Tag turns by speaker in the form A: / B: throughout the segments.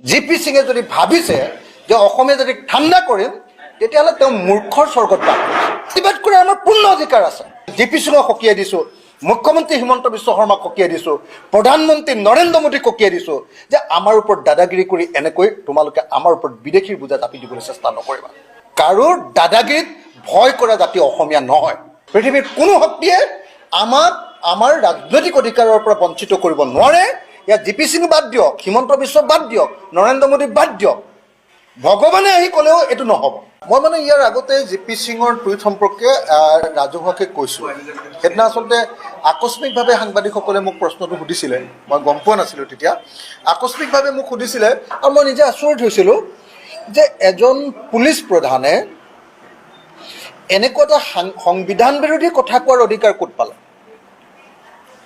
A: GP সিঙে যদি ভাবিছে যে অসমীয়া যদি ঠাণ্ডা কৰিম তেতিয়াহ'লে তেওঁ মূৰ্খৰ স্বৰ্গত বাস কৰিছে। প্ৰতিবাদ কৰাৰ আমাৰ পূৰ্ণ অধিকাৰ আছে। জিপি সিঙক সকীয়াই দিছোঁ, মুখ্যমন্ত্ৰী হিমন্ত বিশ্ব শৰ্মাক সকীয়াই দিছোঁ, প্ৰধানমন্ত্ৰী নৰেন্দ্ৰ মোদীক সকীয়াই দিছোঁ যে আমাৰ ওপৰত দাদাগিৰি কৰি এনেকৈ তোমালোকে আমাৰ ওপৰত বিদেশীৰ বোজা জাপি দিবলৈ চেষ্টা নকৰিবা। কাৰো দাদাগিৰিত ভয় কৰা জাতি অসমীয়া নহয়। পৃথিৱীৰ কোনো শক্তিয়ে আমাক আমাৰ ৰাজনৈতিক অধিকাৰৰ পৰা বঞ্চিত কৰিব নোৱাৰে। ইয়াত জিপি সিং বাদ দিয়ক, হিমন্ত বিশ্ব বাদ দিয়ক, নৰেন্দ্ৰ মোদী বাদ দিয়ক, ভগৱানে আহি ক'লেও এইটো নহ'ব। মই মানে ইয়াৰ আগতে জিপি সিঙৰ টুইট সম্পৰ্কে ৰাজহুৱাকৈ কৈছোঁ। সেইদিনা আচলতে আকস্মিকভাৱে সাংবাদিকসকলে মোক প্ৰশ্নটো সুধিছিলে, মই গম পোৱা নাছিলোঁ তেতিয়া। আকস্মিকভাৱে মোক সুধিছিলে আৰু মই নিজে আচৰিত হৈছিলোঁ যে এজন পুলিচ প্ৰধানে এনেকুৱা এটা সংবিধান বিৰোধী কথা কোৱাৰ অধিকাৰ ক'ত পালে?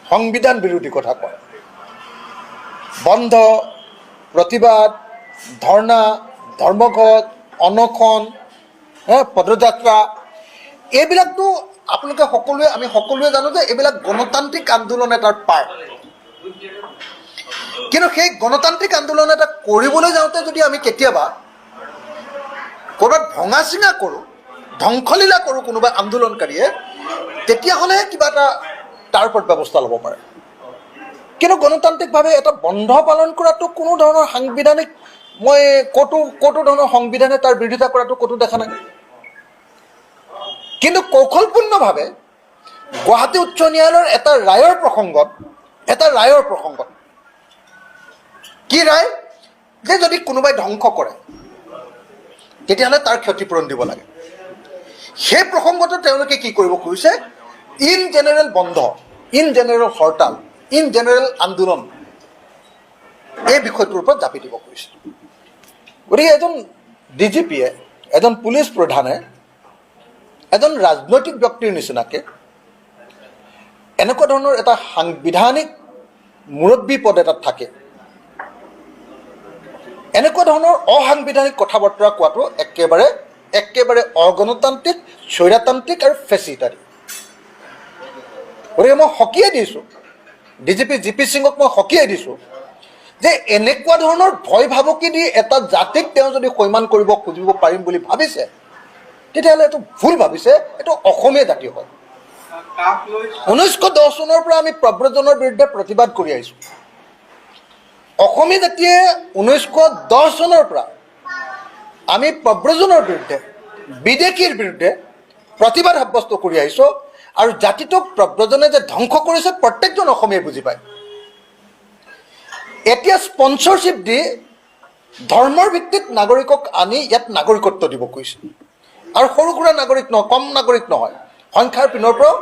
A: সংবিধান বিৰোধী কথা কোৱা, বন্ধ, প্ৰতিবাদ, ধৰ্ণা, ধৰ্মঘট, অনশন, পদযাত্ৰা, এইবিলাকতো আপোনালোকে সকলোৱে আমি সকলোৱে জানো যে এইবিলাক গণতান্ত্ৰিক আন্দোলন এটাৰ পাৰ্ট। কিন্তু সেই গণতান্ত্ৰিক আন্দোলন এটা কৰিবলৈ যাওঁতে যদি আমি কেতিয়াবা ক'ৰবাত ভঙা চিঙা কৰোঁ, ধ্বংসলীলা কৰোঁ কোনোবা আন্দোলনকাৰীয়ে, তেতিয়াহ'লে কিবা এটা তাৰ ওপৰত ব্যৱস্থা ল'ব পাৰে। কিন্তু গণতান্ত্ৰিকভাৱে এটা বন্ধ পালন কৰাটো কোনো ধৰণৰ সাংবিধানিক, মই ক'তো ধৰণৰ সংবিধানে তাৰ বিৰোধিতা কৰাটো ক'তো দেখা নাই। কিন্তু কৌশলপূৰ্ণভাৱে গুৱাহাটী উচ্চ ন্যায়ালয়ৰ এটা ৰায়ৰ প্ৰসংগত কি ৰায়? যে যদি কোনোবাই ধ্বংস কৰে তেতিয়াহ'লে তাৰ ক্ষতিপূৰণ দিব লাগে। সেই প্ৰসংগটো তেওঁলোকে কি কৰিব খুজিছে? ইন জেনেৰেল বন্ধ, in general hartal, in general আন্দোলন, এই বিষয়টোৰ ওপৰত জাপি দিব খুজিছে। গতিকে এজন ডিজিপিয়ে, এজন পুলিচ প্ৰধানে এজন ৰাজনৈতিক ব্যক্তিৰ নিচিনাকৈ এনেকুৱা ধৰণৰ এটা সাংবিধানিক মুৰব্বী পদ এটাত থাকে এনেকুৱা ধৰণৰ অসাংবিধানিক কথা বতৰা কোৱাটো একেবাৰে অগণতান্ত্ৰিক, স্বৈৰতান্ত্ৰিক আৰু ফেচিটাৰী। গতিকে মই সকীয়াই দিছোঁ, ডিজিপি জিপি সিঙক মই সকীয়াই দিছোঁ যে এনেকুৱা ধৰণৰ ভয় ভাবুকি দি এটা জাতিক তেওঁ যদি সৈমান কৰিব খুজিব পাৰিম বুলি ভাবিছে, তেতিয়াহ'লে এইটো ভুল ভাবিছে। এইটো অসমীয়া জাতি হয়। 1910 চনৰ পৰা আমি প্ৰব্ৰজনৰ বিৰুদ্ধে প্ৰতিবাদ কৰি আহিছোঁ। অসমীয়া জাতিয়ে 1910 চনৰ পৰা আমি প্ৰব্ৰজনৰ বিৰুদ্ধে, বিদেশীৰ বিৰুদ্ধে প্ৰতিবাদ সাব্যস্ত কৰি আহিছোঁ। আৰু জাতিটোক প্ৰব্ৰজনে যে ধ্বংস কৰিছে প্ৰত্যেকজন অসমীয়াই বুজি পায়। এতিয়া স্পন্সৰশ্বিপ দি ধৰ্মৰ ভিত্তিত নাগৰিকক আনি ইয়াত নাগৰিকত্ব দিব খুজিছে। আৰু সৰু সুৰা নাগৰিক নহয়, কম নাগৰিক নহয়, সংখ্যাৰ পিনৰ পৰা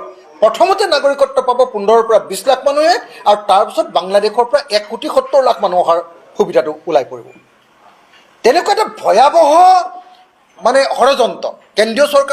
A: প্ৰথমতে নাগৰিকত্ব পাব 15 পৰা 20 লাখ মানুহে, আৰু তাৰপিছত বাংলাদেশৰ পৰা 1,70,00,000 মানুহ অহাৰ সুবিধাটো ওলাই পৰিব। তেনেকুৱা এটা ভয়াৱহ ষড়যন্ত্ৰ কেন্দ্ৰীয় চৰকাৰ